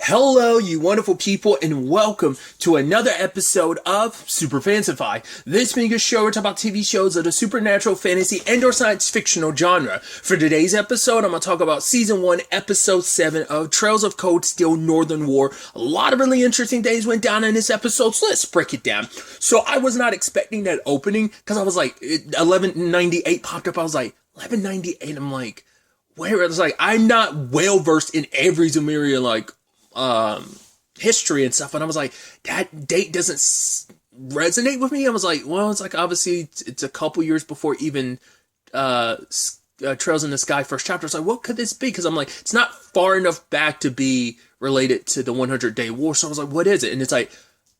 Hello, you wonderful people, and welcome to another episode of Super-Fanta-Fi. This being a show where we talk about TV shows of the supernatural, fantasy, and/or science fictional genre. For today's episode, I'm going to talk about Season 1, Episode 7 of Trails of Cold Steel Northern War. A lot of really interesting things went down in this episode, so let's break it down. So I was not expecting that opening, because I was like, 1198 popped up, I was like, 1198, I'm like, where? It's like, I'm not well-versed in every Zumeria, history and stuff, and I was like, that date doesn't resonate with me. I was like, well, it's like, obviously it's a couple years before even Trails in the Sky first chapter. It's like, what could this be? Because I'm like, it's not far enough back to be related to the 100-Day War. So I was like, what is it? And it's like,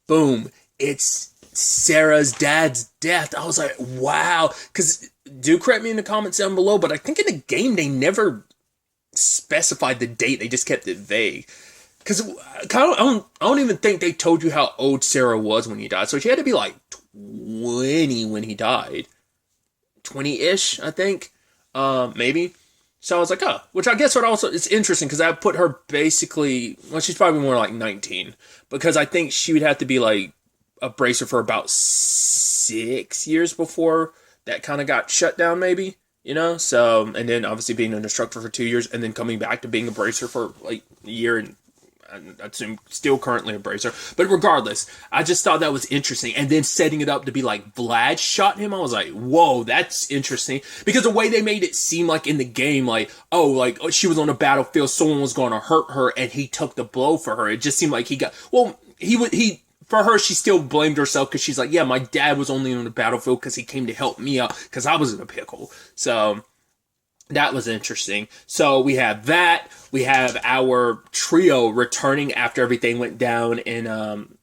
boom, it's Sarah's dad's death. I was like, wow. Because do correct me in the comments down below, but I think in the game they never specified the date. They just kept it vague. Because I don't even think they told you how old Sarah was when he died. So she had to be like 20 when he died. 20-ish, I think. Maybe. So I was like, oh. Which I guess it's interesting because I put her basically, well, she's probably more like 19. Because I think she would have to be like a bracer for about 6 years before that kind of got shut down, maybe. You know? So, and then obviously being an instructor for 2 years and then coming back to being a bracer for like a year and I assume still currently a bracer. But regardless, I just thought that was interesting. And then setting it up to be like Vlad shot him, I was like, whoa, that's interesting. Because the way they made it seem like in the game, like, oh, she was on a battlefield, someone was going to hurt her, and he took the blow for her. It just seemed like he got, well, for her, she still blamed herself because she's like, yeah, my dad was only on the battlefield because he came to help me out because I was in a pickle. So that was interesting. So we have that. We have our trio returning after everything went down in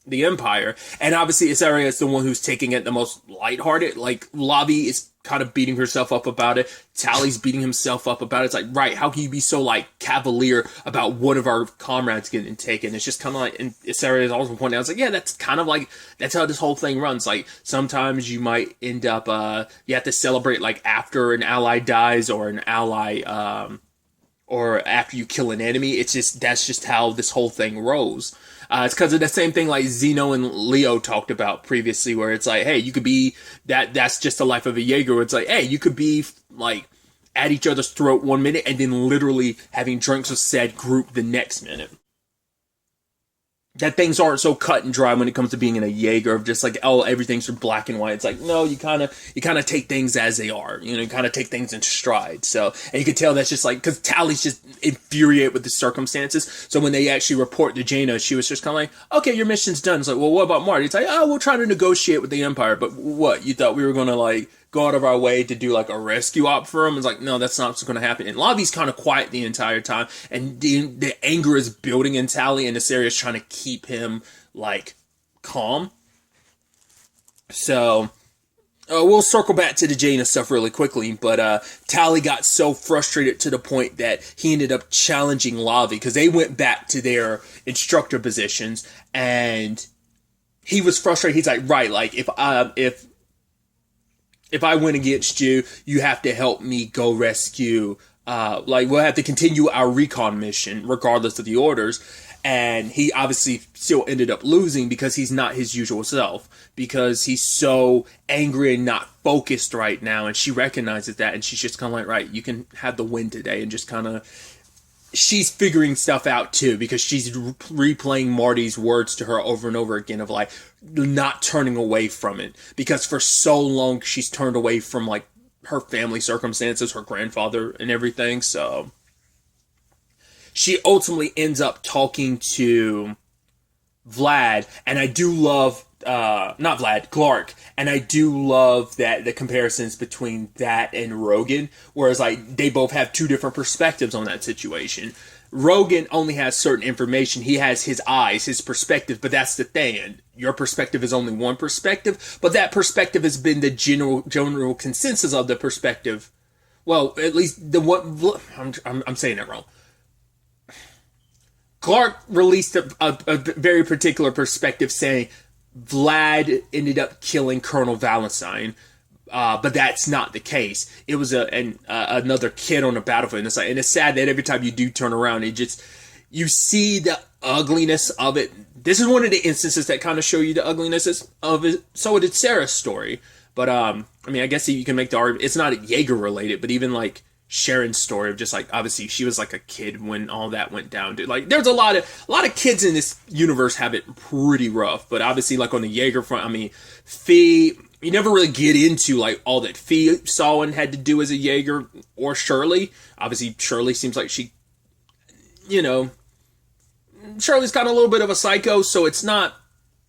the Empire. And obviously, Isaria is the one who's taking it the most lighthearted. Like, Lavi is kind of beating herself up about it. Tally's beating himself up about it. It's like, right, how can you be so, cavalier about one of our comrades getting taken? It's just kind of like, and Isaria is also pointing out, it's like, yeah, that's kind of like, that's how this whole thing runs. Like, sometimes you might end up, you have to celebrate, after an ally dies or an ally, or after you kill an enemy. That's just how this whole thing rolls. It's because of the same thing like Zeno and Leo talked about previously, where it's like, hey, you could be, that's just the life of a Jaeger. It's like, hey, you could be, at each other's throat 1 minute and then literally having drinks with said group the next minute. That things aren't so cut and dry when it comes to being in a Jaeger of just like, oh, everything's black and white. It's like, no, you kind of take things as they are. You know, you kind of take things in stride. So, and you can tell that's just because Tally's just infuriated with the circumstances. So when they actually report to Jaina, she was just kind of like, okay, your mission's done. It's like, well, what about Marty? It's like, oh, we'll try to negotiate with the Empire. But what? You thought we were going to go out of our way to do a rescue op for him? It's like, no, that's not what's going to happen. And Lavi's kind of quiet the entire time, and the anger is building in Tally, and this area is trying to keep him calm. So we'll circle back to the Jaina stuff really quickly, but Tally got so frustrated to the point that he ended up challenging Lavi because they went back to their instructor positions, and he was frustrated. He's like, right, if I win against you, you have to help me go rescue, we'll have to continue our recon mission regardless of the orders. And he obviously still ended up losing because he's not his usual self, because he's so angry and not focused right now. And she recognizes that, and she's just kind of like, right, you can have the win today, and just kind of, she's figuring stuff out too, because she's replaying Marty's words to her over and over again of not turning away from it, because for so long she's turned away from her family circumstances, her grandfather and everything. So she ultimately ends up talking to Vlad, and I do love not Vlad, Clark, and I do love that the comparisons between that and Rogan, whereas they both have two different perspectives on that situation. Rogan only has certain information. He has his eyes, his perspective, but that's the thing. And your perspective is only one perspective, but that perspective has been the general consensus of the perspective. Well, at least the one, I'm saying it wrong. Clark released a very particular perspective saying Vlad ended up killing Colonel Valentine, but that's not the case. It was another kid on the battlefield, and it's sad that every time you do turn around, you see the ugliness of it. This is one of the instances that kind of show you the ugliness of it. So did Sarah's story. But, I mean, I guess you can make the argument, it's not Jaeger related, but even like Sharon's story of just like, obviously she was like a kid when all that went down. Dude, like there's a lot of kids in this universe have it pretty rough, but obviously like on the Jaeger front, I mean, Fee, you never really get into like all that Fee saw and had to do as a Jaeger, or Shirley. Obviously Shirley seems like she, you know, Shirley's kind of a little bit of a psycho, so it's not,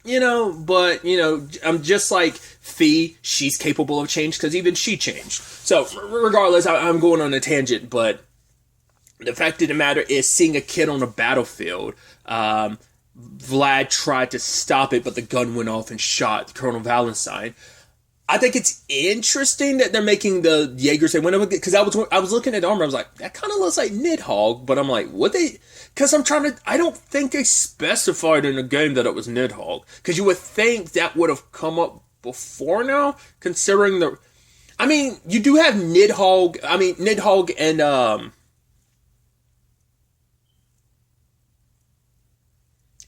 you know, but, you know, I'm just like Fee, she's capable of change because even she changed. So regardless, I'm going on a tangent, but the fact of the matter is seeing a kid on a battlefield, Vlad tried to stop it, but the gun went off and shot Colonel Valentine. I think it's interesting that they're making the Jaegers say whenever, because I was looking at the armor, I was like, that kind of looks like Nidhogg, but I'm like, what they? Because I don't think they specified in the game that it was Nidhogg, because you would think that would have come up before now, considering I mean, you do have Nidhogg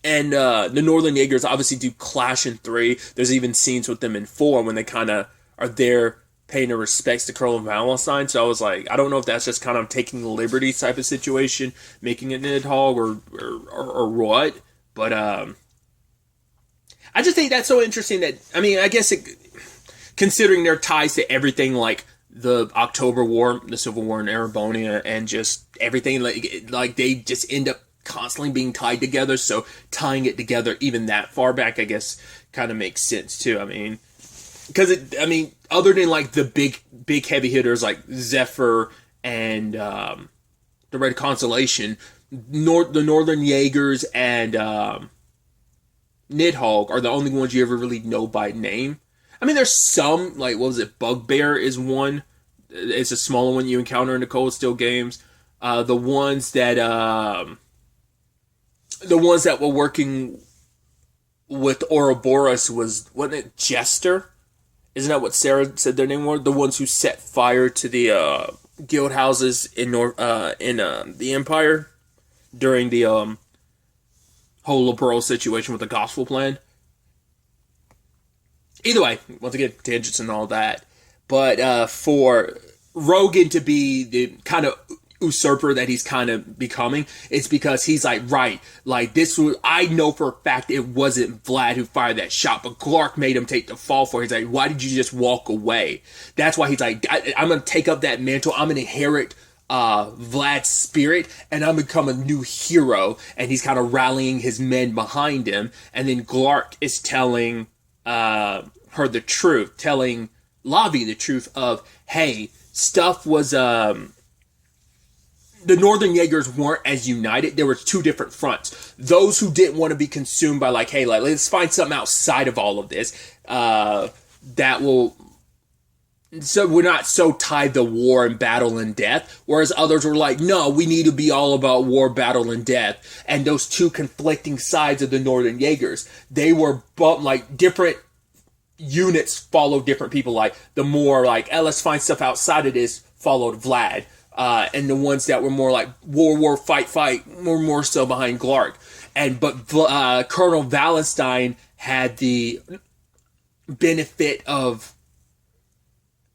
and the Northern Jaegers obviously do clash in 3. There's even scenes with them in 4 when they kind of are there paying their respects to Colonel Valentine. So I was like, I don't know if that's just kind of taking liberties type of situation, making it Nidhogg or what. But I just think that's so interesting that, I mean, I guess considering their ties to everything like the October War, the Civil War in Erebonia, and just everything, like they just end up constantly being tied together, so tying it together even that far back, I guess, kind of makes sense too. I mean, because other than like the big heavy hitters like Zephyr and the Red Constellation, the Northern Jaegers and Nidhogg are the only ones you ever really know by name. I mean, there's some, like, what was it, Bugbear is one. It's a smaller one you encounter in the Cold Steel games. The ones that were working with Ouroboros wasn't it Jester? Isn't that what Sarah said their name were? The ones who set fire to the guild houses in the Empire during the whole Liberal situation with the Gospel Plan. Either way, once again, tangents and all that. But for Rogan to be the kind of usurper that he's kind of becoming, it's because he's like, right, like this was, I know for a fact it wasn't Vlad who fired that shot, but Clark made him take the fall for it. He's like, why did you just walk away? That's why he's like, I'm going to take up that mantle. I'm going to inherit Vlad's spirit, and I'm going to become a new hero. And he's kind of rallying his men behind him. And then Clark is telling her the truth, telling Lavi the truth of, hey, stuff was, the Northern Jaegers weren't as united. There were 2 different fronts. Those who didn't want to be consumed by like, hey, like, let's find something outside of all of this that will, so we're not so tied to war and battle and death. Whereas others were like, no, we need to be all about war, battle, and death. And those 2 conflicting sides of the Northern Jaegers, they were like different units followed different people. Like the more like, let's find stuff outside of this followed Vlad. And the ones that were more like war, fight, were more so behind Glark. But Colonel Valentine had the benefit of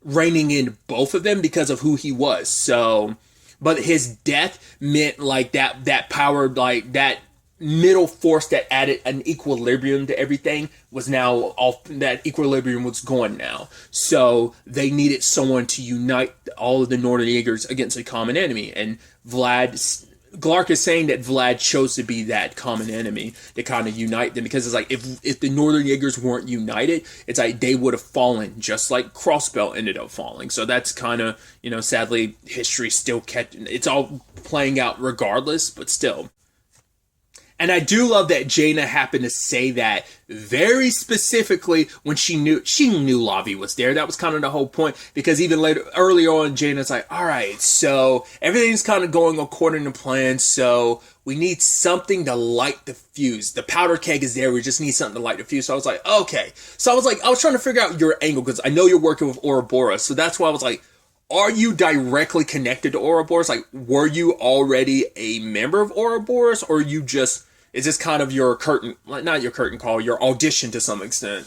reining in both of them because of who he was. So, but his death meant like that power, like that middle force that added an equilibrium to everything was now off. That equilibrium was gone now. So they needed someone to unite all of the Northern Jaegers against a common enemy. And Glark is saying that Vlad chose to be that common enemy to kind of unite them, because it's like if the Northern Jaegers weren't united, it's like they would have fallen, just like Crossbell ended up falling. So that's kind of, sadly, history still catching. It's all playing out regardless, but still. And I do love that Jaina happened to say that very specifically when she knew Lavi was there. That was kind of the whole point, because even earlier on, Jaina's like, all right, so everything's kind of going according to plan, so we need something to light the fuse. The powder keg is there, we just need something to light the fuse. So I was like, okay. So I was trying to figure out your angle, because I know you're working with Ouroboros, so that's why I was like, are you directly connected to Ouroboros? Like, were you already a member of Ouroboros, or you just is this kind of your curtain, like not your curtain call, your audition to some extent?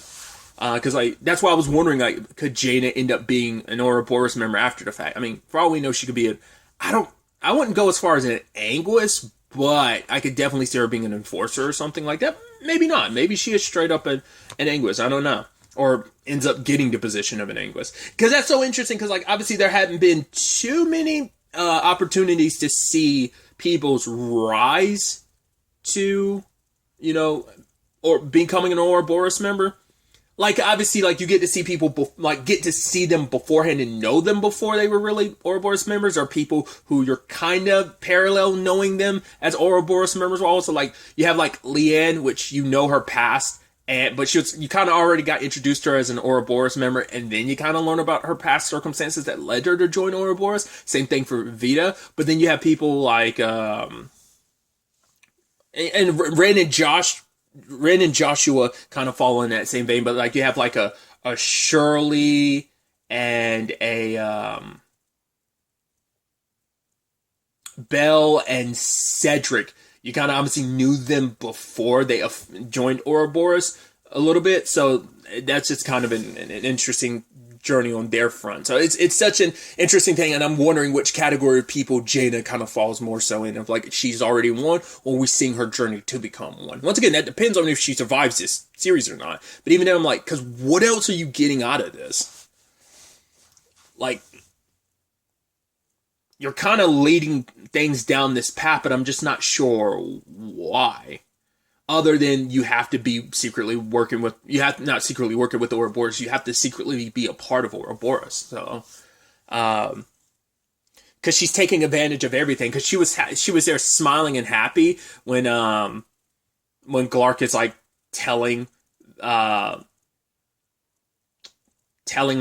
Because like that's why I was wondering, like, could Jaina end up being an Ouroboros member after the fact? I mean, for all we know, she could be a. I wouldn't go as far as an Anguist, but I could definitely see her being an enforcer or something like that. Maybe not. Maybe she is straight up an Anguist. I don't know. Or ends up getting the position of an Anguist. Because that's so interesting, because like obviously there haven't been too many opportunities to see people's rise to, you know, or becoming an Ouroboros member. Like obviously, like you get to see people, get to see them beforehand and know them before they were really Ouroboros members, or people who you're kind of parallel knowing them as Ouroboros members. Also, like you have like Leanne, which you know her past, but you kind of already got introduced to her as an Ouroboros member, and then you kind of learn about her past circumstances that led her to join Ouroboros. Same thing for Vita, but then you have people like and Ren and Joshua kind of fall in that same vein, but like you have like a Shirley and a Belle and Cedric. You kind of obviously knew them before they joined Ouroboros a little bit, so that's just kind of an interesting journey on their front. So it's such an interesting thing, and I'm wondering which category of people Jaina kind of falls more so in, of like she's already one, or we're seeing her journey to become one. Once again, that depends on if she survives this series or not. But even then, I'm like, because what else are you getting out of this? Like, you're kind of leading things down this path, but I'm just not sure why. Other than you have to be secretly working with, you have not secretly working with Ouroboros, you have to secretly be a part of Ouroboros. So, because she's taking advantage of everything. Because she was there smiling and happy when Glark is like telling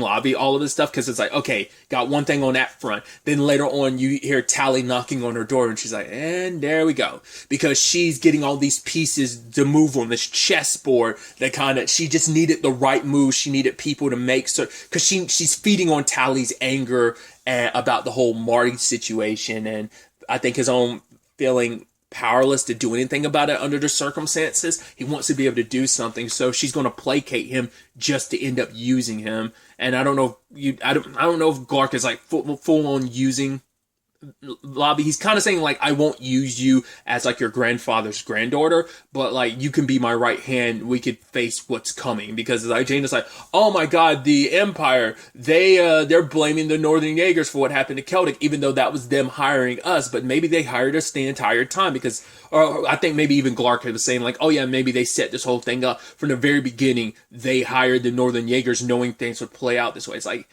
Lobby all of this stuff, because it's like, okay, got one thing on that front. Then later on, you hear Tally knocking on her door, and she's like, and there we go. Because she's getting all these pieces to move on this chessboard that kind of, she just needed the right move. She needed people to make, so, because she's feeding on Tally's anger about the whole Marty situation, and I think his own feeling powerless to do anything about it under the circumstances. He wants to be able to do something, so she's going to placate him just to end up using him. And I don't know I don't know if Glark is like full on using Lobby. He's kind of saying like, I won't use you as like your grandfather's granddaughter, but like you can be my right hand. We could face what's coming, because like Jane is like, oh my god, the Empire, they're blaming the Northern Jaegers for what happened to Celtic, even though that was them hiring us. But maybe they hired us the entire time, because, or I think maybe even Glark was saying like, oh yeah, maybe they set this whole thing up from the very beginning. They hired the Northern Jaegers knowing things would play out this way. It's like,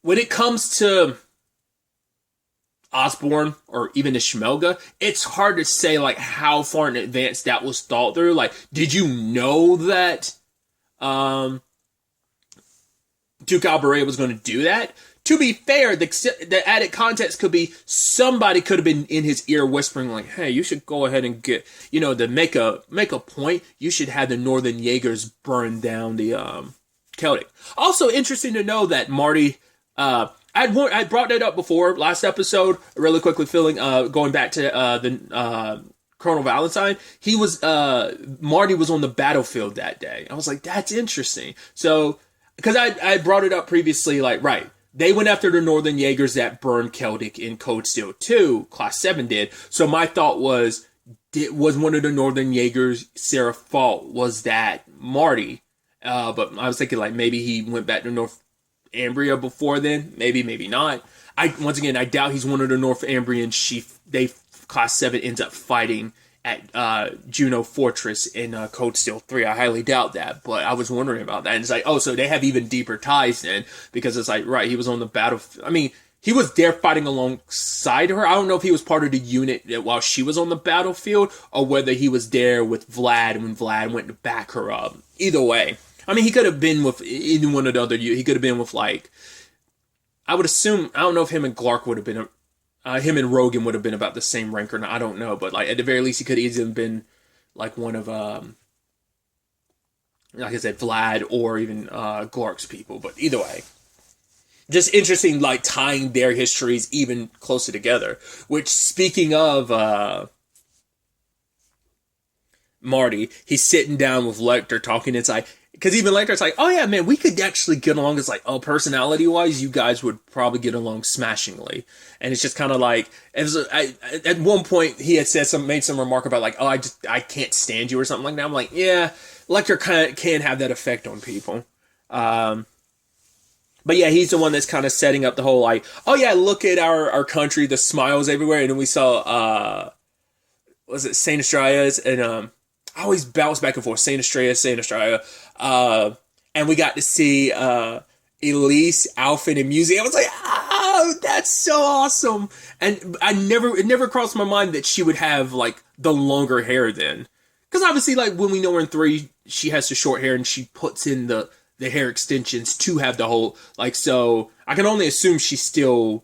when it comes to Osborne or even the Schmelga, it's hard to say like how far in advance that was thought through. Like, did you know that Duke Alberea was going to do that? To be fair, the added context could be somebody could have been in his ear whispering like, hey, you should go ahead and get, to make a point, you should have the Northern Jaegers burn down the Celtic. Also interesting to know that Marty, I brought that up before last episode, really quickly going back to the Colonel Valentine. Marty was on the battlefield that day. I was like, that's interesting. So, because I brought it up previously, like, right, they went after the Northern Jaegers that burned Celtic in Code Steel 2, Class 7 did. So my thought was one of the Northern Jaegers Sarah's fault? Was that Marty? But I was thinking like maybe he went back to Northumbria before then. Maybe not. Once again, I doubt he's one of the Northumbrians. They Class 7 ends up fighting at Juno Fortress in Code Steel 3. I highly doubt that, but I was wondering about that. And it's like, oh, so they have even deeper ties then, because it's like, right, he was on the battlefield. I mean, he was there fighting alongside her. I don't know if he was part of the unit while she was on the battlefield, or whether he was there with Vlad when Vlad went to back her up. Either way. I mean, he could have been with any one of the other. He could have been with, like, I would assume, I don't know if him and Glark would have been, him and Rogan would have been about the same rank or not. I don't know. But, like, at the very least, he could have easily been, like, one of, like I said, Vlad or even Glark's people. But either way. Just interesting, like, tying their histories even closer together. Which, speaking of Marty, he's sitting down with Lecter talking. It's like, because even Lecter's like, oh yeah, man, we could actually get along. It's like, oh, personality wise, you guys would probably get along smashingly. And it's just kind of like, at one point he had made some remark about like, oh, I can't stand you or something like that. I'm like, yeah, Lecter kind of can have that effect on people. But yeah, he's the one that's kind of setting up the whole like, oh yeah, look at our country, the smiles everywhere. And then we saw, was it Saint Estrellas? And I always bounce back and forth, Saint Estrella. And we got to see Elise, Alfred, and Music. I was like, oh, that's so awesome. And it never crossed my mind that she would have like the longer hair then. Because obviously, like when we know her in 3, she has the short hair and she puts in the hair extensions to have the whole, like, so I can only assume she's still,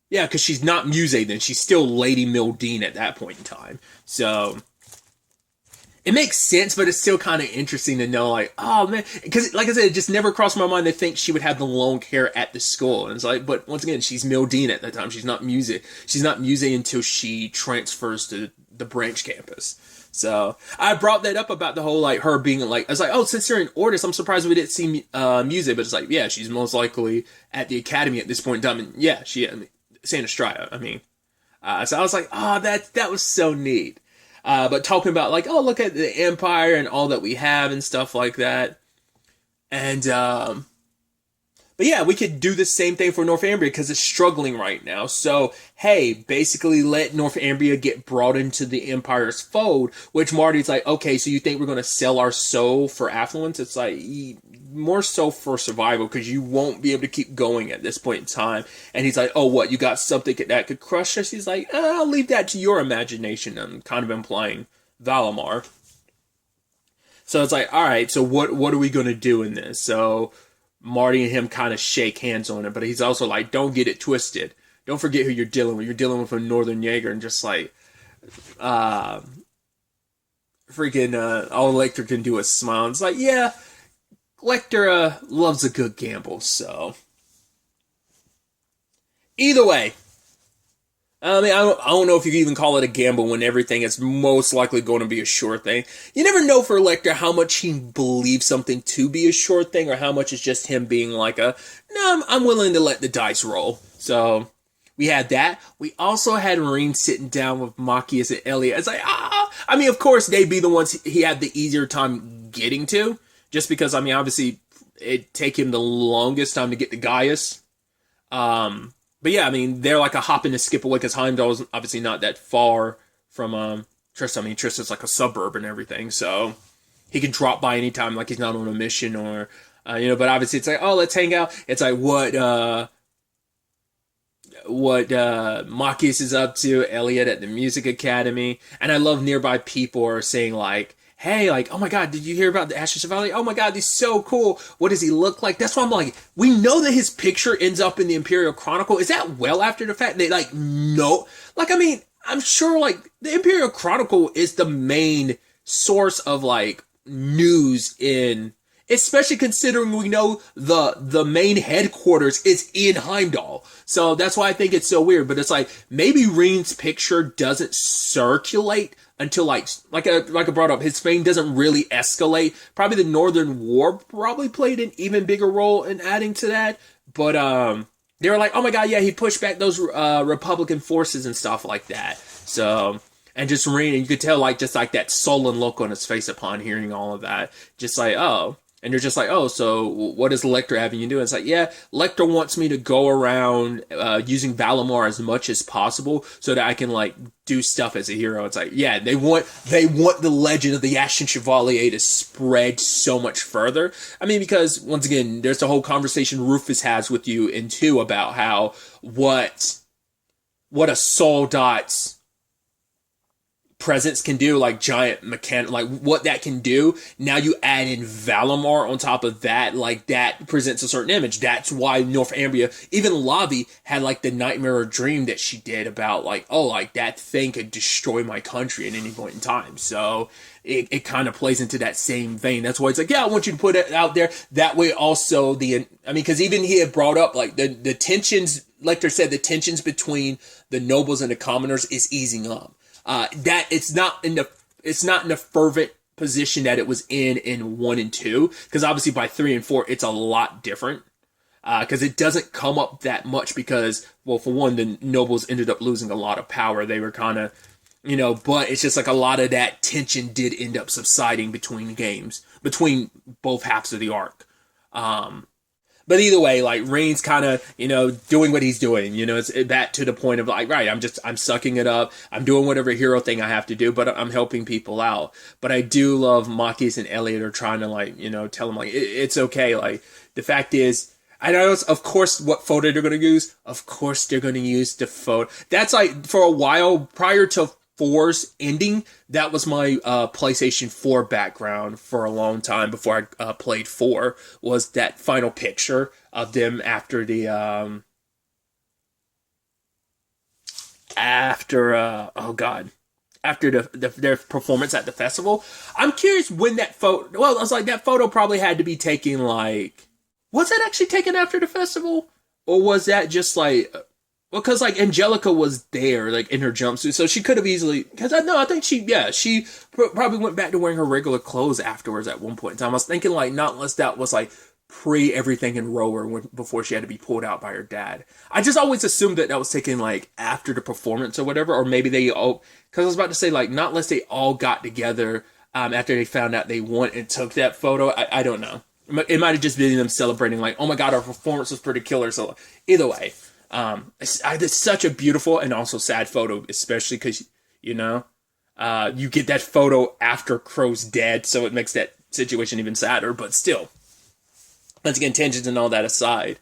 yeah, because she's not Muse then. She's still Lady Mildine at that point in time. So it makes sense, but it's still kind of interesting to know, like, oh man, because like I said, it just never crossed my mind to think she would have the long hair at the school. And it's like, but once again, she's Mildine at that time. She's not Muse. She's not Muse until she transfers to the branch campus. So I brought that up about the whole, like, her being like, I was like, oh, since you're in Ordis, I'm surprised we didn't see Muse, but it's like, yeah, she's most likely at the academy at this point in time. And yeah, Santa Estrella, so I was like, oh, that was so neat. But talking about like, oh, look at the Empire and all that we have and stuff like that. And, but yeah, we could do the same thing for Northumbria because it's struggling right now. So, hey, basically let Northumbria get brought into the Empire's fold, which Marty's like, okay, so you think we're going to sell our soul for affluence? It's like, more so for survival because you won't be able to keep going at this point in time. And he's like, oh, what, you got something that could crush us? He's like, I'll leave that to your imagination. I'm kind of implying Valimar. So it's like, all right, so what are we going to do in this? So Marty and him kind of shake hands on it, but he's also like, don't get it twisted. Don't forget who you're dealing with. You're dealing with a Northern Jaeger, and just like, freaking, all Lecter can do is smile. And it's like, yeah, Lecter loves a good gamble, so. Either way, I mean, I don't know if you can even call it a gamble when everything is most likely going to be a sure thing. You never know for Lecter how much he believes something to be a sure thing or how much is just him being like no, I'm willing to let the dice roll. So we had that. We also had Marine sitting down with Machias and Elliot. It's like, I mean, of course, they'd be the ones he had the easier time getting to. Just because, I mean, obviously, it'd take him the longest time to get to Gaius. But yeah, I mean, they're like a hop and a skip away because Heimdall's obviously not that far from Tristan. I mean, Tristan's like a suburb and everything, so he can drop by anytime, like he's not on a mission or, but obviously it's like, oh, let's hang out. It's like what Machias is up to, Elliot at the Music Academy, and I love nearby people are saying like, hey, like, oh my god, did you hear about the Ashes of Valley? Oh my god, he's so cool. What does he look like? That's why I'm like, we know that his picture ends up in the Imperial Chronicle. Is that well after the fact? They like, no. Like, I mean, I'm sure like the Imperial Chronicle is the main source of like news in, especially considering we know the main headquarters is in Heimdall. So that's why I think it's so weird. But it's like, maybe Reen's picture doesn't circulate until like I brought up, his fame doesn't really escalate. Probably the Northern War probably played an even bigger role in adding to that. But they were like, oh my god, yeah, he pushed back those Republican forces and stuff like that. So, and just Reen, and you could tell like just like that sullen look on his face upon hearing all of that. Just like, oh. And you're just like, oh, so what is Lecter having you do? And it's like, yeah, Lecter wants me to go around using Valimar as much as possible so that I can like do stuff as a hero. It's like, yeah, they want the legend of the Ashen Chevalier to spread so much further. I mean, because once again, there's the whole conversation Rufus has with you in 2 about how what a Soldot's presence can do, like giant mechanic, like what that can do. Now you add in Valimar on top of that, like that presents a certain image. That's why Northumbria, even Lavi had like the nightmare or dream that she did about like, oh, like that thing could destroy my country at any point in time. So it kind of plays into that same vein. That's why it's like, yeah, I want you to put it out there. That way also because even he had brought up like the tensions, Lecter said the tensions between the nobles and the commoners is easing up. That it's not in the it's not in a fervent position that it was in 1 and 2, because obviously by 3 and 4 it's a lot different, because it doesn't come up that much because, well, for one, the nobles ended up losing a lot of power. They were kind of, but it's just like a lot of that tension did end up subsiding between both halves of the arc. But either way, like, Rain's kind of, doing what he's doing. It's that to the point of like, right, I'm sucking it up. I'm doing whatever hero thing I have to do, but I'm helping people out. But I do love Makis and Elliot are trying to, like, tell him, like, it's okay. Like, the fact is, I know, of course, what photo they're going to use. Of course, they're going to use the photo. That's like, for a while, prior to 4's ending, that was my PlayStation 4 background for a long time before I played 4, was that final picture of them after the their performance at the festival. I'm curious when that photo, well, I was like, that photo probably had to be taken, like, was that actually taken after the festival? Or was that just like, well, because, like, Angelica was there, like, in her jumpsuit, so she could have easily, because I think she probably went back to wearing her regular clothes afterwards at one point in time. I was thinking, like, not unless that was, like, pre-everything in Rower, before she had to be pulled out by her dad. I just always assumed that was taken, like, after the performance or whatever, or maybe they all, because I was about to say, like, not unless they all got together after they found out they won and took that photo. I don't know. It might have just been them celebrating, like, oh my god, our performance was pretty killer, so either way. It's such a beautiful and also sad photo, especially because, you get that photo after Crow's dead, so it makes that situation even sadder, but still. Once again, tangents and all that aside,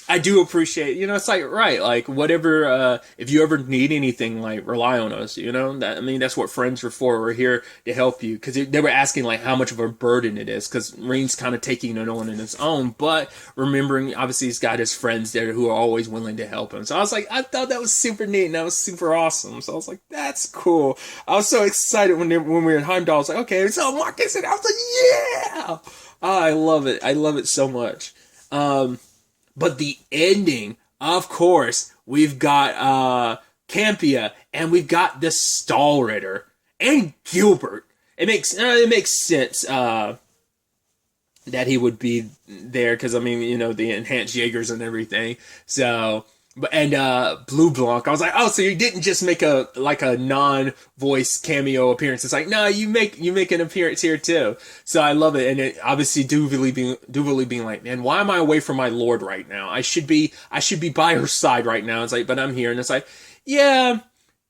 I do appreciate, it's like, right, like, whatever, if you ever need anything, like, rely on us, that's what friends are for. We're here to help you, because they were asking, like, how much of a burden it is, because Rain's kind of taking it on in his own, but remembering, obviously, he's got his friends there who are always willing to help him. So I was like, I thought that was super neat, and that was super awesome. So I was like, that's cool. I was so excited when we were in Heimdall. I was like, okay, so Marcus, and I was like, yeah! Oh, I love it. I love it so much. But the ending, of course, we've got Campia, and we've got the Stahlritter, and Gilbert. It makes sense that he would be there, because, the enhanced Jaegers and everything. So, Blue Blanc, I was like, oh, so you didn't just make a non-voice cameo appearance. It's like, no, you make an appearance here too. So I love it, and it obviously Duvalie being like, man, why am I away from my lord right now? I should be by her side right now. It's like, but I'm here, and it's like, yeah,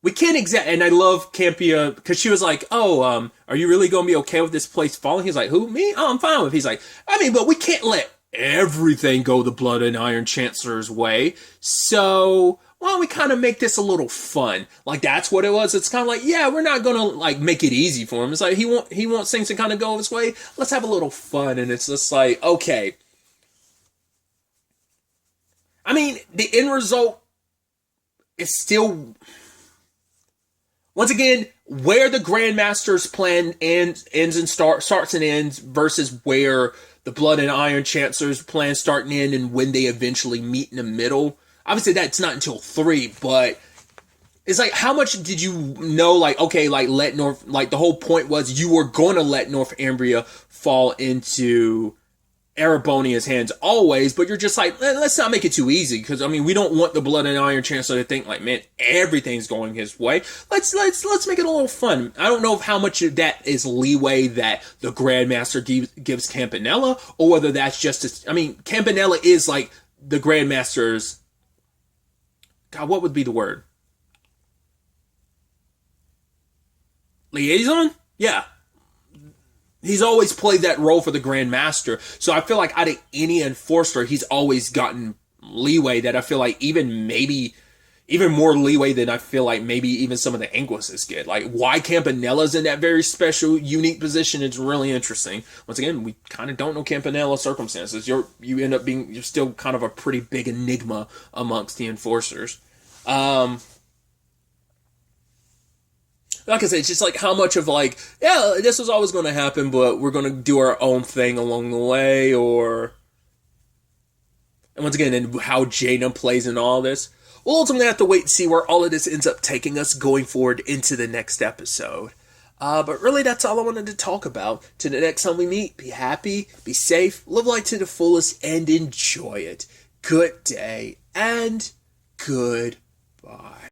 we can't and I love Campia, because she was like, oh, are you really gonna be okay with this place falling? He's like, who, me? Oh, I'm fine with it. He's like, but we can't let everything go the Blood and Iron Chancellor's way, so why don't we kind of make this a little fun? Like, that's what it was. It's kind of like, yeah, we're not gonna, like, make it easy for him. It's like, he wants things to kind of go his way. Let's have a little fun. And it's just like, okay, the end result is still, once again, where the Grandmaster's plan starts and ends versus where the Blood and Iron Chancellor's plan start and end, and when they eventually meet in the middle. Obviously, that's not until 3, but it's like, how much did you know, like, okay, like, let North, like, the whole point was you were going to let Northumbria fall into Erebonia's hands always, but you're just like, let's not make it too easy, because we don't want the Blood and Iron Chancellor to think like, man, everything's going his way. Let's make it a little fun. I don't know how much of that is leeway that the Grandmaster gives Campanella, or whether that's just Campanella is like the Grandmaster's, God, what would be the word? Liaison? Yeah. He's always played that role for the Grandmaster. So I feel like out of any enforcer, he's always gotten leeway that I feel like even more leeway than I feel like maybe even some of the Anguises get. Like, why Campanella's in that very special, unique position is really interesting. Once again, we kind of don't know Campanella's circumstances. You're still kind of a pretty big enigma amongst the enforcers. Like I said, it's just like how much of like, yeah, this was always going to happen, but we're going to do our own thing along the way, and once again, and how Jaina plays in all this. we'll ultimately have to wait and see where all of this ends up taking us going forward into the next episode. But really, that's all I wanted to talk about. Till the next time we meet, be happy, be safe, live life to the fullest, and enjoy it. Good day, and goodbye.